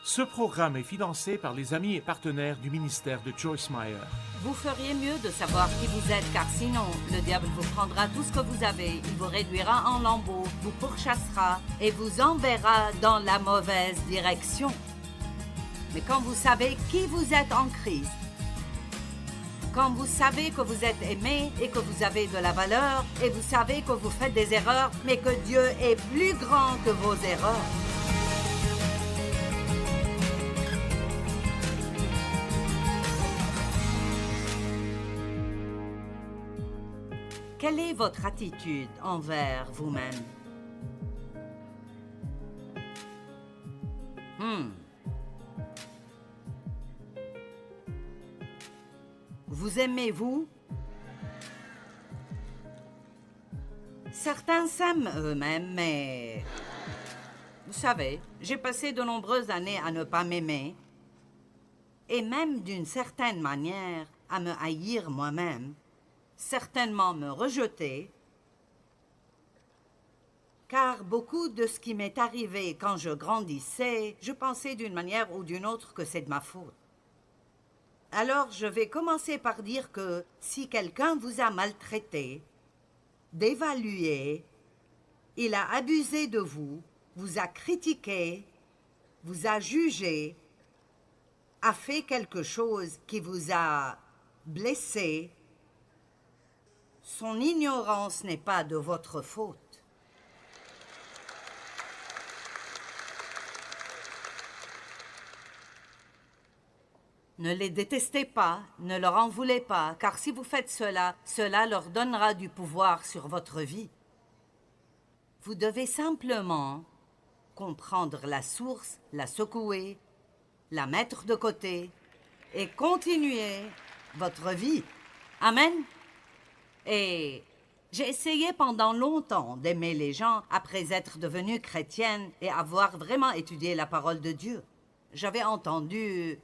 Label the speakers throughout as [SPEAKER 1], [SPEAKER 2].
[SPEAKER 1] Ce programme est financé par les amis et partenaires du ministère de Joyce Meyer.
[SPEAKER 2] Vous feriez mieux de savoir qui vous êtes, car sinon, le diable vous prendra tout ce que vous avez, il vous réduira en lambeaux, vous pourchassera et vous enverra dans la mauvaise direction. Mais quand vous savez qui vous êtes en Christ, quand vous savez que vous êtes aimé et que vous avez de la valeur, et vous savez que vous faites des erreurs, mais que Dieu est plus grand que vos erreurs, quelle est votre attitude envers vous-même? Vous aimez-vous? Certains s'aiment eux-mêmes, mais... Vous savez, j'ai passé de nombreuses années à ne pas m'aimer, et même d'une certaine manière à me haïr moi-même, certainement me rejeter, car beaucoup de ce qui m'est arrivé quand je grandissais, je pensais d'une manière ou d'une autre que c'est de ma faute. Alors je vais commencer par dire que si quelqu'un vous a maltraité, dévalué, il a abusé de vous a critiqué, vous a jugé, a fait quelque chose qui vous a blessé, son ignorance n'est pas de votre faute. Ne les détestez pas, ne leur en voulez pas, car si vous faites cela, cela leur donnera du pouvoir sur votre vie. Vous devez simplement comprendre la source, la secouer, la mettre de côté et continuer votre vie. Amen. Et j'ai essayé pendant longtemps d'aimer les gens après être devenue chrétienne et avoir vraiment étudié la parole de Dieu. J'avais entendu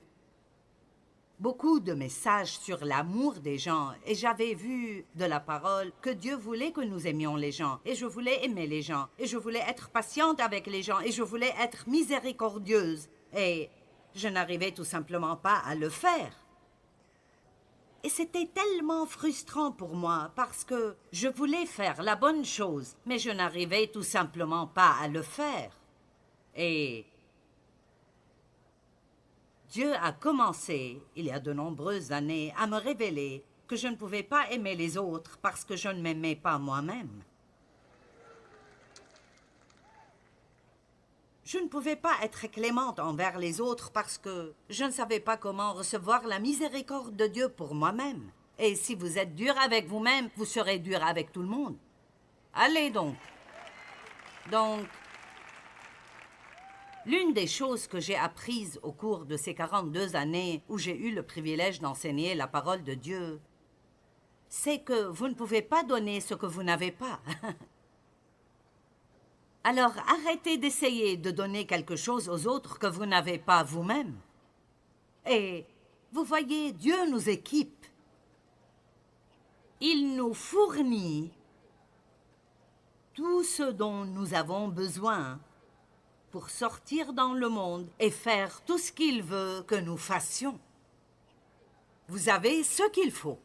[SPEAKER 2] beaucoup de messages sur l'amour des gens et j'avais vu de la parole que Dieu voulait que nous aimions les gens et je voulais aimer les gens et je voulais être patiente avec les gens et je voulais être miséricordieuse et je n'arrivais tout simplement pas à le faire. Et c'était tellement frustrant pour moi parce que je voulais faire la bonne chose, mais je n'arrivais tout simplement pas à le faire. Et Dieu a commencé, il y a de nombreuses années, à me révéler que je ne pouvais pas aimer les autres parce que je ne m'aimais pas moi-même. Je ne pouvais pas être clémente envers les autres parce que je ne savais pas comment recevoir la miséricorde de Dieu pour moi-même. Et si vous êtes dur avec vous-même, vous serez dur avec tout le monde. Allez donc. L'une des choses que j'ai apprises au cours de ces 42 années où j'ai eu le privilège d'enseigner la parole de Dieu, c'est que vous ne pouvez pas donner ce que vous n'avez pas. Alors arrêtez d'essayer de donner quelque chose aux autres que vous n'avez pas vous-même. Et vous voyez, Dieu nous équipe. Il nous fournit tout ce dont nous avons besoin pour sortir dans le monde et faire tout ce qu'il veut que nous fassions. Vous avez ce qu'il faut.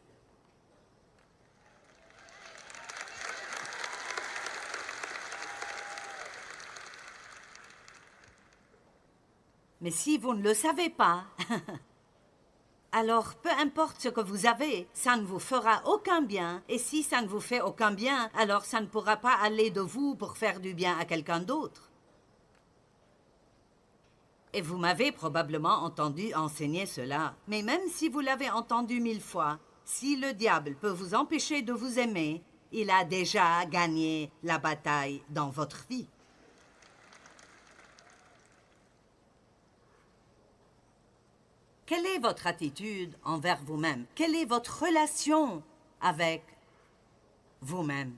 [SPEAKER 2] Mais si vous ne le savez pas, alors peu importe ce que vous avez, ça ne vous fera aucun bien. Et si ça ne vous fait aucun bien, alors ça ne pourra pas aller de vous pour faire du bien à quelqu'un d'autre. Et vous m'avez probablement entendu enseigner cela. Mais même si vous l'avez entendu 1000 fois, si le diable peut vous empêcher de vous aimer, il a déjà gagné la bataille dans votre vie. Quelle est votre attitude envers vous-même? Quelle est votre relation avec vous-même?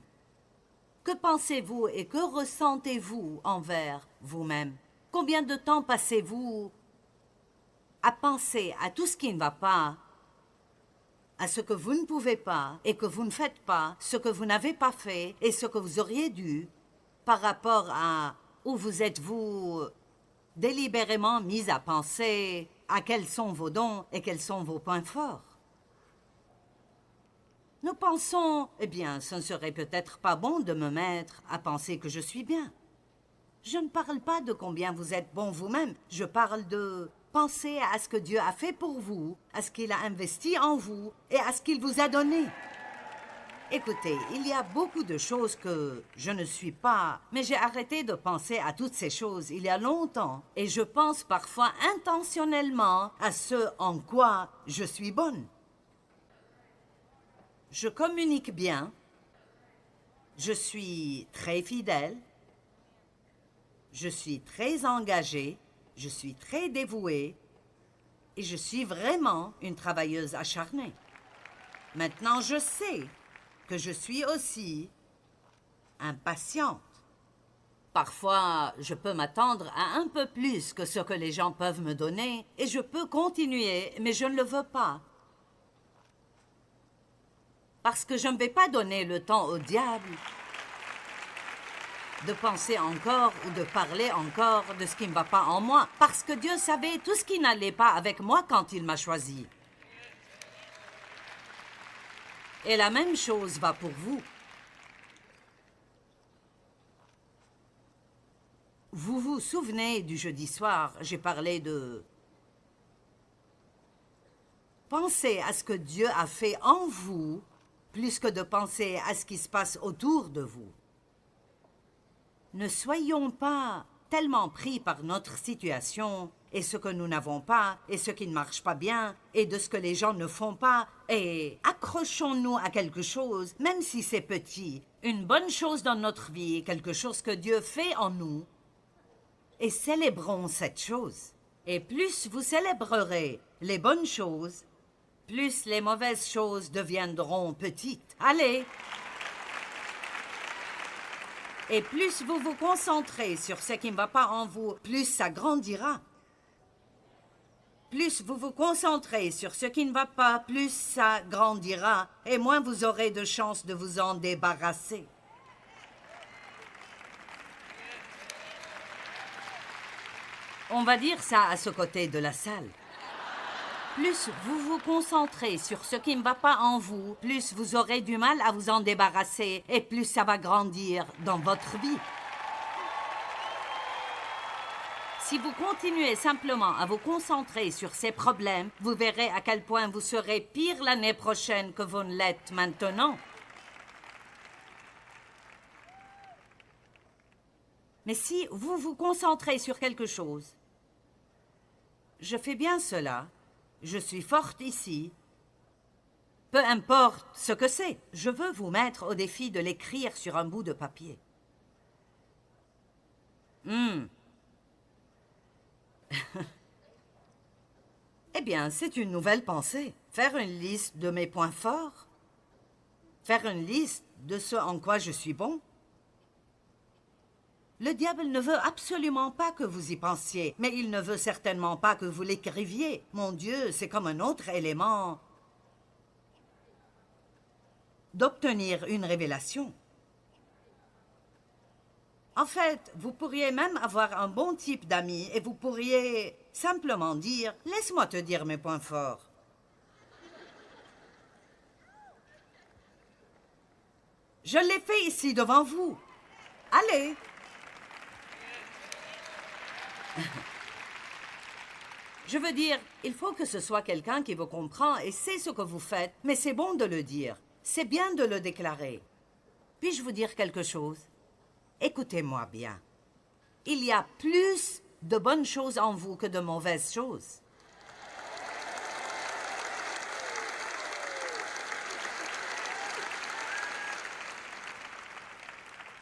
[SPEAKER 2] Que pensez-vous et que ressentez-vous envers vous-même? Combien de temps passez-vous à penser à tout ce qui ne va pas, à ce que vous ne pouvez pas et que vous ne faites pas, ce que vous n'avez pas fait et ce que vous auriez dû par rapport à où vous êtes-vous délibérément mis à penser à quels sont vos dons et quels sont vos points forts. Nous pensons, eh bien, ce ne serait peut-être pas bon de me mettre à penser que je suis bien. Je ne parle pas de combien vous êtes bon vous-même, je parle de penser à ce que Dieu a fait pour vous, à ce qu'il a investi en vous et à ce qu'il vous a donné. Écoutez, il y a beaucoup de choses que je ne suis pas, mais j'ai arrêté de penser à toutes ces choses il y a longtemps et je pense parfois intentionnellement à ce en quoi je suis bonne. Je communique bien, je suis très fidèle, je suis très engagée, je suis très dévouée et je suis vraiment une travailleuse acharnée. Maintenant, je sais que je suis aussi impatiente. Parfois, je peux m'attendre à un peu plus que ce que les gens peuvent me donner et je peux continuer, mais je ne le veux pas. Parce que je ne vais pas donner le temps au diable de penser encore ou de parler encore de ce qui ne va pas en moi. Parce que Dieu savait tout ce qui n'allait pas avec moi quand il m'a choisi. Et la même chose va pour vous. Vous vous souvenez du jeudi soir, j'ai parlé de... Pensez à ce que Dieu a fait en vous, plus que de penser à ce qui se passe autour de vous. Ne soyons pas tellement pris par notre situation et ce que nous n'avons pas et ce qui ne marche pas bien et de ce que les gens ne font pas et accrochons-nous à quelque chose, même si c'est petit, une bonne chose dans notre vie, quelque chose que Dieu fait en nous et célébrons cette chose. Et plus vous célébrerez les bonnes choses, plus les mauvaises choses deviendront petites. Allez! Et plus vous vous concentrez sur ce qui ne va pas en vous, plus ça grandira. Plus vous vous concentrez sur ce qui ne va pas, plus ça grandira, et moins vous aurez de chances de vous en débarrasser. On va dire ça à ce côté de la salle. Plus vous vous concentrez sur ce qui ne va pas en vous, plus vous aurez du mal à vous en débarrasser et plus ça va grandir dans votre vie. Si vous continuez simplement à vous concentrer sur ces problèmes, vous verrez à quel point vous serez pire l'année prochaine que vous ne l'êtes maintenant. Mais si vous vous concentrez sur quelque chose, je fais bien cela. Je suis forte ici. Peu importe ce que c'est, je veux vous mettre au défi de l'écrire sur un bout de papier. Eh bien, c'est une nouvelle pensée. Faire une liste de mes points forts. Faire une liste de ce en quoi je suis bon. Le diable ne veut absolument pas que vous y pensiez, mais il ne veut certainement pas que vous l'écriviez. Mon Dieu, c'est comme un autre élément d'obtenir une révélation. En fait, vous pourriez même avoir un bon type d'amis et vous pourriez simplement dire « Laisse-moi te dire mes points forts ». Je l'ai fait ici devant vous. Allez! Je veux dire, il faut que ce soit quelqu'un qui vous comprend et sait ce que vous faites, mais c'est bon de le dire. C'est bien de le déclarer. Puis-je vous dire quelque chose? Écoutez-moi bien. Il y a plus de bonnes choses en vous que de mauvaises choses.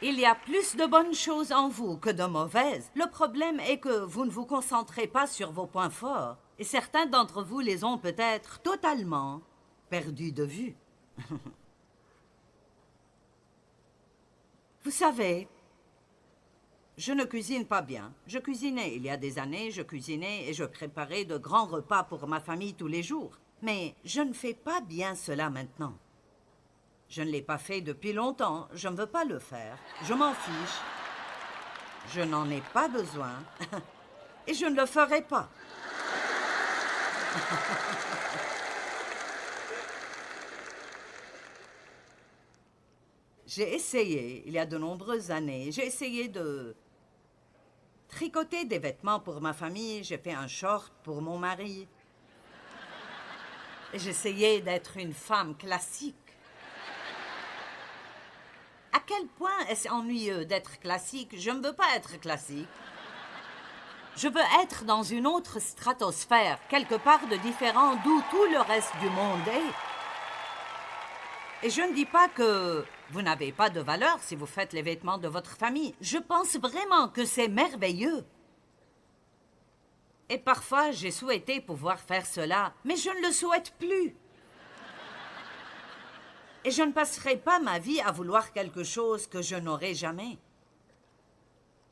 [SPEAKER 2] Il y a plus de bonnes choses en vous que de mauvaises. Le problème est que vous ne vous concentrez pas sur vos points forts. Et certains d'entre vous les ont peut-être totalement perdus de vue. Vous savez, je ne cuisine pas bien. Je cuisinais il y a des années, je cuisinais et je préparais de grands repas pour ma famille tous les jours. Mais je ne fais pas bien cela maintenant. Je ne l'ai pas fait depuis longtemps, je ne veux pas le faire. Je m'en fiche. Je n'en ai pas besoin. Et Et je ne le ferai pas. J'ai essayé, il y a de nombreuses années, j'ai essayé de tricoter des vêtements pour ma famille, j'ai fait un short pour mon mari. J'essayais d'être une femme classique. À quel point est-ce ennuyeux d'être classique? Je ne veux pas être classique. Je veux être dans une autre stratosphère, quelque part de différent d'où tout le reste du monde est. Et je ne dis pas que vous n'avez pas de valeur si vous faites les vêtements de votre famille. Je pense vraiment que c'est merveilleux. Et parfois, j'ai souhaité pouvoir faire cela, mais je ne le souhaite plus. Et je ne passerai pas ma vie à vouloir quelque chose que je n'aurai jamais.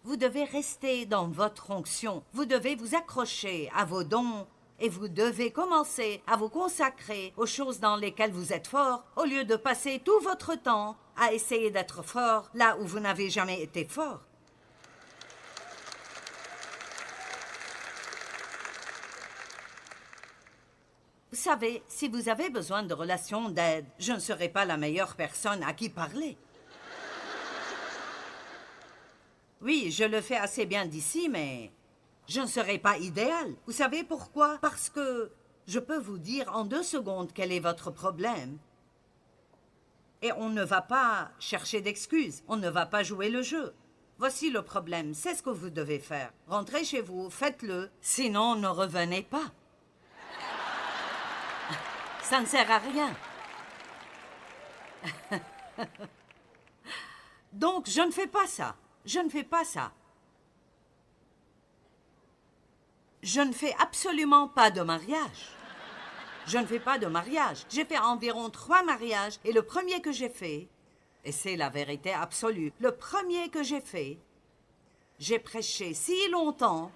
[SPEAKER 2] Vous devez rester dans votre onction. Vous devez vous accrocher à vos dons et vous devez commencer à vous consacrer aux choses dans lesquelles vous êtes fort au lieu de passer tout votre temps à essayer d'être fort là où vous n'avez jamais été fort. Vous savez, si vous avez besoin de relations d'aide, je ne serai pas la meilleure personne à qui parler. Oui, je le fais assez bien d'ici, mais je ne serai pas idéal. Vous savez pourquoi? Parce que je peux vous dire en 2 secondes quel est votre problème. Et on ne va pas chercher d'excuses, on ne va pas jouer le jeu. Voici le problème, c'est ce que vous devez faire. Rentrez chez vous, faites-le, sinon ne revenez pas. Ça ne sert à rien. Donc, je ne fais pas ça. Je ne fais pas ça. Je ne fais absolument pas de mariage. Je ne fais pas de mariage. J'ai fait environ 3 mariages et le premier que j'ai fait, et c'est la vérité absolue, le premier que j'ai fait, j'ai prêché si longtemps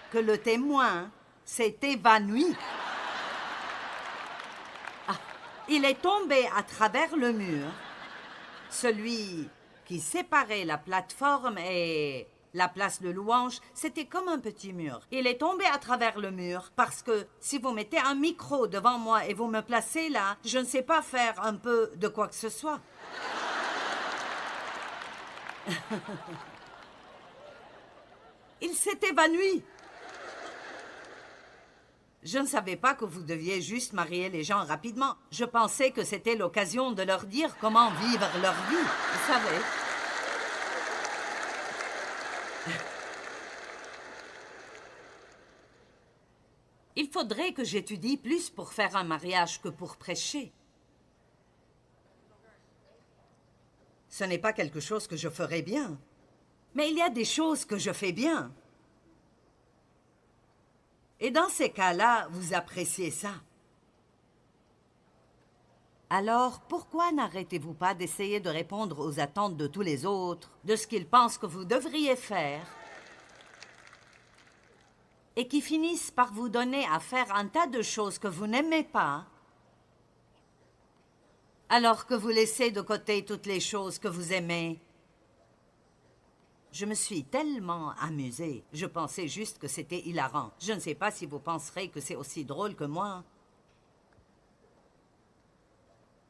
[SPEAKER 2] que le témoin s'est évanoui. Il est tombé à travers le mur, celui qui séparait la plateforme et la place de louange, c'était comme un petit mur. Il est tombé à travers le mur parce que si vous mettez un micro devant moi et vous me placez là, je ne sais pas faire un peu de quoi que ce soit. Il s'est évanoui. Je ne savais pas que vous deviez juste marier les gens rapidement. Je pensais que c'était l'occasion de leur dire comment vivre leur vie. Vous savez. Il faudrait que j'étudie plus pour faire un mariage que pour prêcher. Ce n'est pas quelque chose que je ferais bien. Mais il y a des choses que je fais bien. Et dans ces cas-là, vous appréciez ça. Alors, pourquoi n'arrêtez-vous pas d'essayer de répondre aux attentes de tous les autres, de ce qu'ils pensent que vous devriez faire, et qui finissent par vous donner à faire un tas de choses que vous n'aimez pas, alors que vous laissez de côté toutes les choses que vous aimez? Je me suis tellement amusée. Je pensais juste que c'était hilarant. Je ne sais pas si vous penserez que c'est aussi drôle que moi.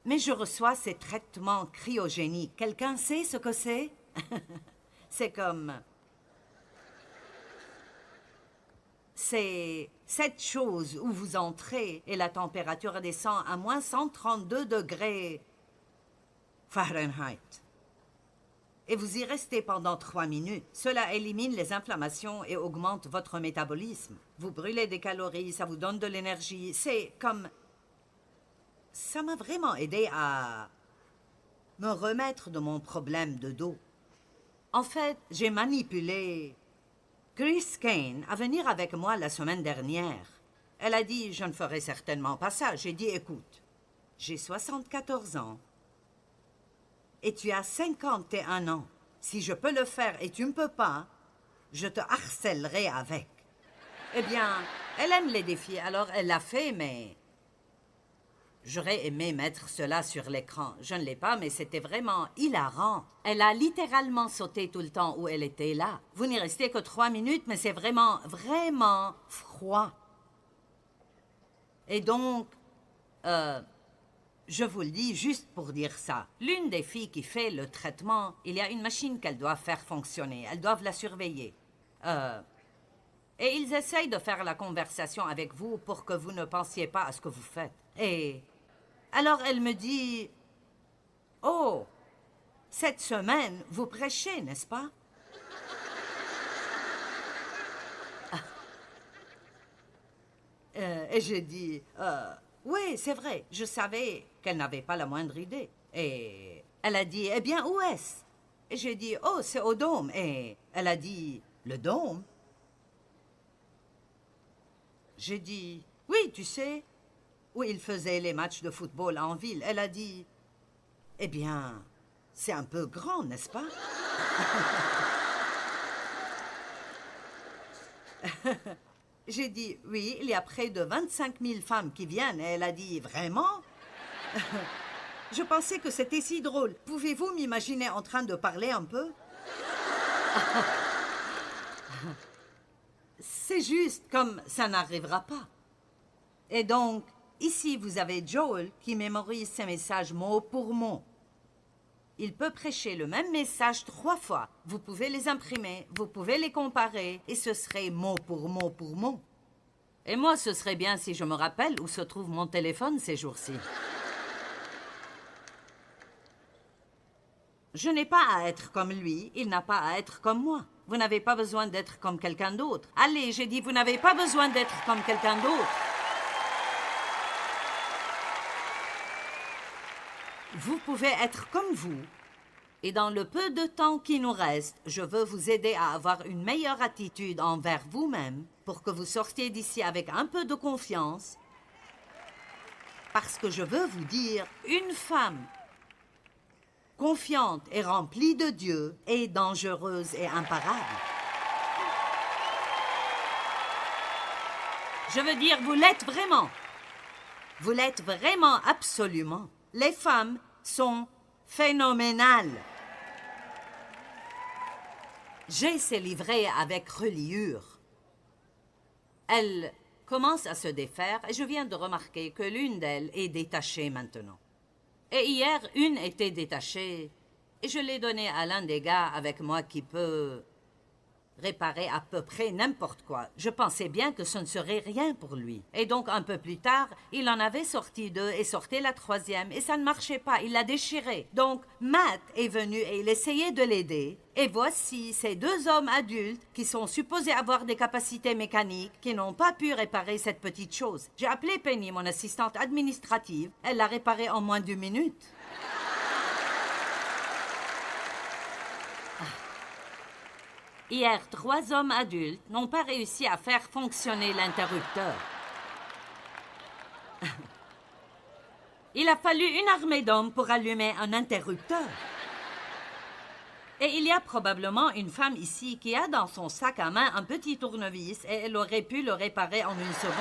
[SPEAKER 2] Mais je reçois ces traitements cryogéniques. Quelqu'un sait ce que c'est? C'est comme... C'est cette chose où vous entrez et la température descend à moins 132 degrés Fahrenheit. Et vous y restez pendant 3 minutes. Cela élimine les inflammations et augmente votre métabolisme. Vous brûlez des calories, ça vous donne de l'énergie. C'est comme... Ça m'a vraiment aidé à me remettre de mon problème de dos. En fait, j'ai manipulé Chris Kane à venir avec moi la semaine dernière. Elle a dit, je ne ferai certainement pas ça. J'ai dit, écoute, j'ai 74 ans. Et tu as 51 ans. Si je peux le faire et tu ne peux pas, je te harcèlerai avec. Eh bien, elle aime les défis, alors elle l'a fait, mais... J'aurais aimé mettre cela sur l'écran. Je ne l'ai pas, mais c'était vraiment hilarant. Elle a littéralement sauté tout le temps où elle était là. Vous n'y restez que 3 minutes, mais c'est vraiment, vraiment froid. Et donc, je vous le dis juste pour dire ça. L'une des filles qui fait le traitement, il y a une machine qu'elles doivent faire fonctionner. Elles doivent la surveiller. Et ils essayent de faire la conversation avec vous pour que vous ne pensiez pas à ce que vous faites. Et alors elle me dit, « Oh, cette semaine, vous prêchez, n'est-ce pas? » Et j'ai dit, « Oui, c'est vrai, je savais qu'elle n'avait pas la moindre idée. » Et elle a dit, « Eh bien, où est-ce? » Et j'ai dit, « Oh, c'est au Dôme. » Et elle a dit, « Le Dôme? » J'ai dit, « Oui, tu sais, où ils faisaient les matchs de football en ville. » Elle a dit, « Eh bien, c'est un peu grand, n'est-ce pas? » J'ai dit, « Oui, il y a près de 25 000 femmes qui viennent. » Et elle a dit, « Vraiment? » Je pensais que c'était si drôle. Pouvez-vous m'imaginer en train de parler un peu? C'est juste comme ça n'arrivera pas. Et donc, ici, vous avez Joel qui mémorise ses messages mot pour mot. Il peut prêcher le même message 3 fois. Vous pouvez les imprimer, vous pouvez les comparer, et ce serait mot pour mot pour mot. Et moi, ce serait bien si je me rappelle où se trouve mon téléphone ces jours-ci. Je n'ai pas à être comme lui, il n'a pas à être comme moi. Vous n'avez pas besoin d'être comme quelqu'un d'autre. Allez, j'ai dit, vous n'avez pas besoin d'être comme quelqu'un d'autre. Vous pouvez être comme vous. Et dans le peu de temps qui nous reste, je veux vous aider à avoir une meilleure attitude envers vous-même pour que vous sortiez d'ici avec un peu de confiance. Parce que je veux vous dire, une femme confiante et remplie de Dieu est dangereuse et imparable. Je veux dire, vous l'êtes vraiment. Vous l'êtes vraiment, absolument. Les femmes sont phénoménales. J'ai ces livrets avec reliure. Elles commencent à se défaire et je viens de remarquer que l'une d'elles est détachée maintenant. Et hier, une était détachée et je l'ai donnée à l'un des gars avec moi qui peut réparer à peu près n'importe quoi. Je pensais bien que ce ne serait rien pour lui. Et donc, un peu plus tard, il en avait sorti 2 et sortait la 3e et ça ne marchait pas. Il l'a déchirée. Donc, Matt est venu et il essayait de l'aider. Et voici ces 2 hommes adultes qui sont supposés avoir des capacités mécaniques qui n'ont pas pu réparer cette petite chose. J'ai appelé Penny, mon assistante administrative. Elle l'a réparée en moins d'1 minute. Hier, 3 hommes adultes n'ont pas réussi à faire fonctionner l'interrupteur. Il a fallu une armée d'hommes pour allumer un interrupteur. Et il y a probablement une femme ici qui a dans son sac à main un petit tournevis et elle aurait pu le réparer en 1 seconde.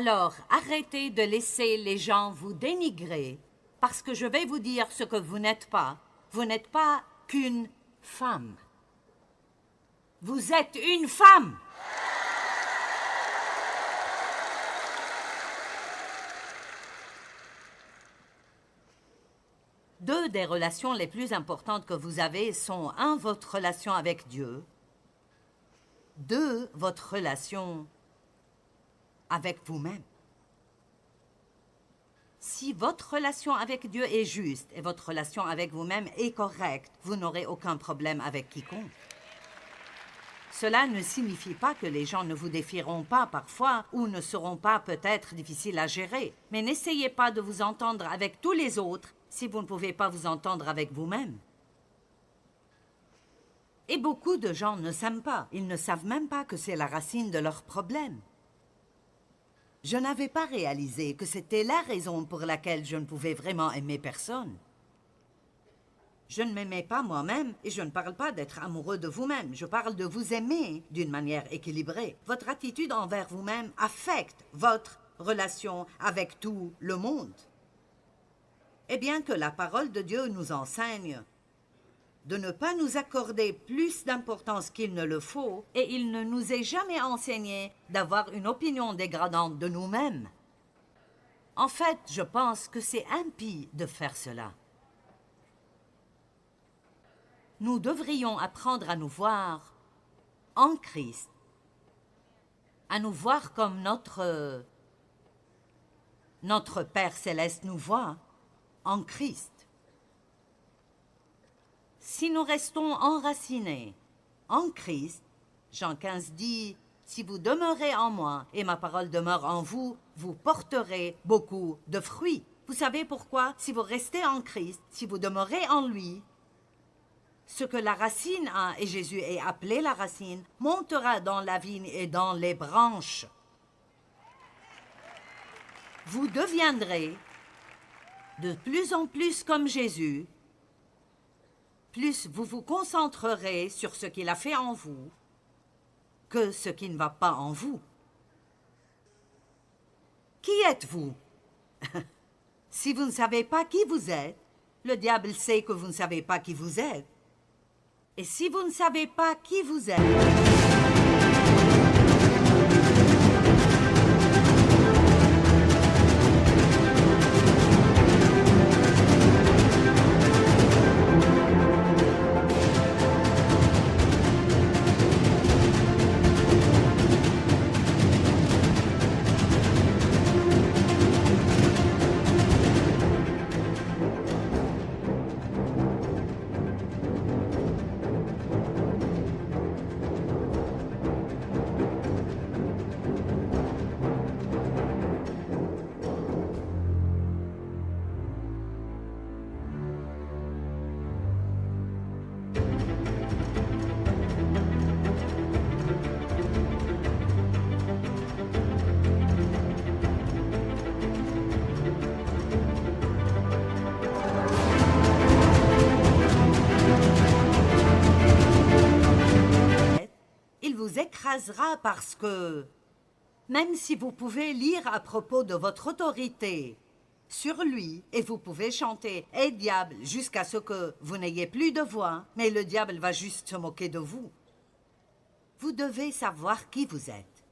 [SPEAKER 2] Alors, arrêtez de laisser les gens vous dénigrer, parce que je vais vous dire ce que vous n'êtes pas. Vous n'êtes pas qu'une femme. Vous êtes une femme! Deux des relations les plus importantes que vous avez sont, un, votre relation avec Dieu, deux, votre relation avec vous-même. Si votre relation avec Dieu est juste et votre relation avec vous-même est correcte, vous n'aurez aucun problème avec quiconque. Cela ne signifie pas que les gens ne vous défieront pas parfois ou ne seront pas peut-être difficiles à gérer, mais n'essayez pas de vous entendre avec tous les autres si vous ne pouvez pas vous entendre avec vous-même. Et beaucoup de gens ne s'aiment pas. Ils ne savent même pas que c'est la racine de leurs problèmes. Je n'avais pas réalisé que c'était la raison pour laquelle je ne pouvais vraiment aimer personne. Je ne m'aimais pas moi-même et je ne parle pas d'être amoureux de vous-même. Je parle de vous aimer d'une manière équilibrée. Votre attitude envers vous-même affecte votre relation avec tout le monde. Et bien que la parole de Dieu nous enseigne de ne pas nous accorder plus d'importance qu'il ne le faut, et il ne nous est jamais enseigné d'avoir une opinion dégradante de nous-mêmes. En fait, je pense que c'est impie de faire cela. Nous devrions apprendre à nous voir en Christ, à nous voir comme notre Père céleste nous voit en Christ. Si nous restons enracinés en Christ, Jean 15 dit, « Si vous demeurez en moi et ma parole demeure en vous, vous porterez beaucoup de fruits. » Vous savez pourquoi? Si vous restez en Christ, si vous demeurez en lui, ce que la racine a, et Jésus est appelé la racine, montera dans la vigne et dans les branches. Vous deviendrez de plus en plus comme Jésus, plus vous vous concentrerez sur ce qu'il a fait en vous que ce qui ne va pas en vous. Qui êtes-vous? Si vous ne savez pas qui vous êtes, le diable sait que vous ne savez pas qui vous êtes. Et si vous ne savez pas qui vous êtes, il vous écrasera parce que, même si vous pouvez lire à propos de votre autorité sur lui, et vous pouvez chanter « Hé diable » jusqu'à ce que vous n'ayez plus de voix, mais le diable va juste se moquer de vous. Vous devez savoir qui vous êtes.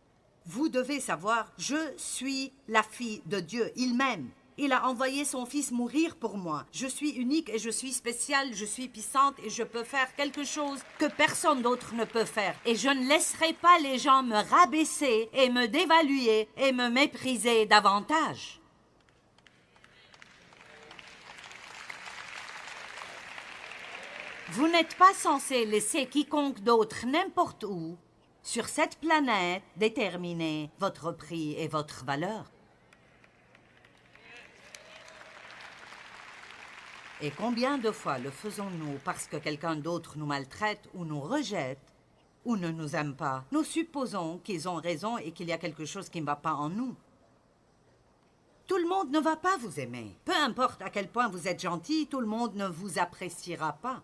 [SPEAKER 2] Vous devez savoir « Je suis la fille de Dieu, il m'aime. Il a envoyé son fils mourir pour moi. Je suis unique et je suis spéciale, je suis puissante et je peux faire quelque chose que personne d'autre ne peut faire. Et je ne laisserai pas les gens me rabaisser et me dévaluer et me mépriser davantage. » Vous n'êtes pas censé laisser quiconque d'autre n'importe où sur cette planète déterminer votre prix et votre valeur. Et combien de fois le faisons-nous parce que quelqu'un d'autre nous maltraite ou nous rejette ou ne nous aime pas? Nous supposons qu'ils ont raison et qu'il y a quelque chose qui ne va pas en nous. Tout le monde ne va pas vous aimer. Peu importe à quel point vous êtes gentil, tout le monde ne vous appréciera pas.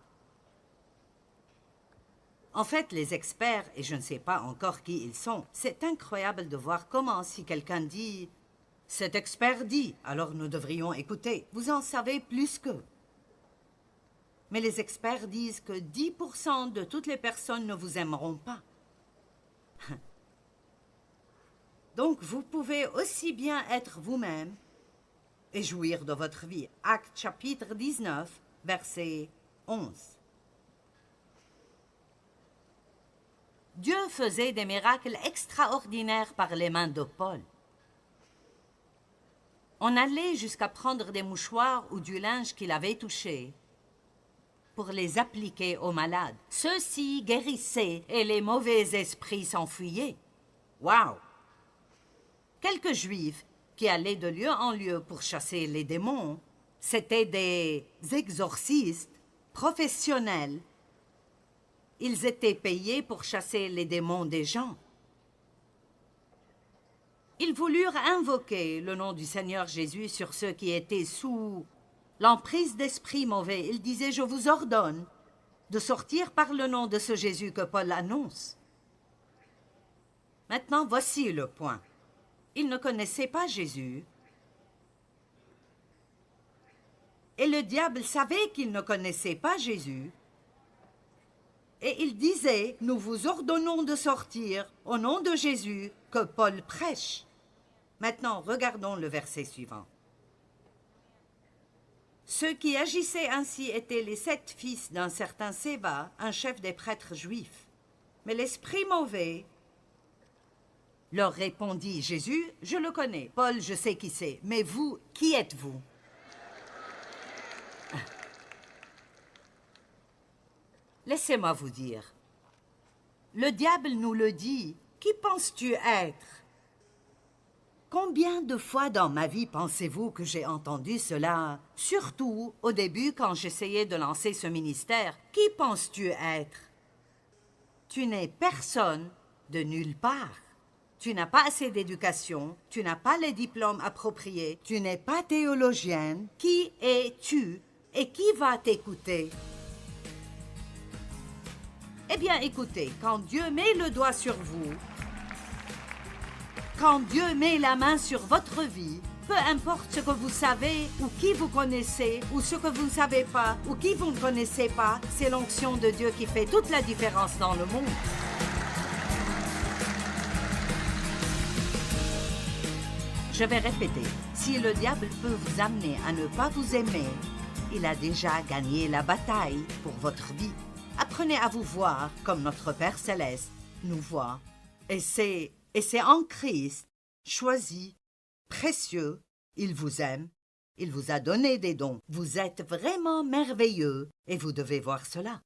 [SPEAKER 2] En fait, les experts, et je ne sais pas encore qui ils sont, c'est incroyable de voir comment si quelqu'un dit Cet expert dit, alors nous devrions écouter. Vous en savez plus qu'eux. Mais les experts disent que 10% de toutes les personnes ne vous aimeront pas. Donc vous pouvez aussi bien être vous-même et jouir de votre vie. Actes chapitre 19, verset 11. Dieu faisait des miracles extraordinaires par les mains de Paul. On allait jusqu'à prendre des mouchoirs ou du linge qu'il avait touché pour les appliquer aux malades. Ceux-ci guérissaient et les mauvais esprits s'enfuyaient. Waouh! Quelques Juifs qui allaient de lieu en lieu pour chasser les démons, c'étaient des exorcistes professionnels. Ils étaient payés pour chasser les démons des gens. Ils voulurent invoquer le nom du Seigneur Jésus sur ceux qui étaient sous l'emprise d'esprits mauvais. Ils disaient, je vous ordonne de sortir par le nom de ce Jésus que Paul annonce. Maintenant, voici le point. Ils ne connaissaient pas Jésus. Et le diable savait qu'ils ne connaissaient pas Jésus. Et il disait, nous vous ordonnons de sortir au nom de Jésus que Paul prêche. Maintenant, regardons le verset suivant. Ceux qui agissaient ainsi étaient les 7 fils d'un certain Séba, un chef des prêtres juifs. Mais l'esprit mauvais leur répondit, Jésus, je le connais. Paul, je sais qui c'est. Mais vous, qui êtes-vous? Laissez-moi vous dire. Le diable nous le dit. Qui penses-tu être? Combien de fois dans ma vie pensez-vous que j'ai entendu cela? Surtout au début quand j'essayais de lancer ce ministère. Qui penses-tu être? Tu n'es personne de nulle part. Tu n'as pas assez d'éducation, tu n'as pas les diplômes appropriés, tu n'es pas théologienne. Qui es-tu et qui va t'écouter? Eh bien, écoutez, quand Dieu met le doigt sur vous, quand Dieu met la main sur votre vie, peu importe ce que vous savez ou qui vous connaissez ou ce que vous ne savez pas ou qui vous ne connaissez pas, c'est l'onction de Dieu qui fait toute la différence dans le monde. Je vais répéter, si le diable peut vous amener à ne pas vous aimer, il a déjà gagné la bataille pour votre vie. Apprenez à vous voir comme notre Père Céleste nous voit. Et c'est en Christ, choisi, précieux, il vous aime, il vous a donné des dons. Vous êtes vraiment merveilleux et vous devez voir cela.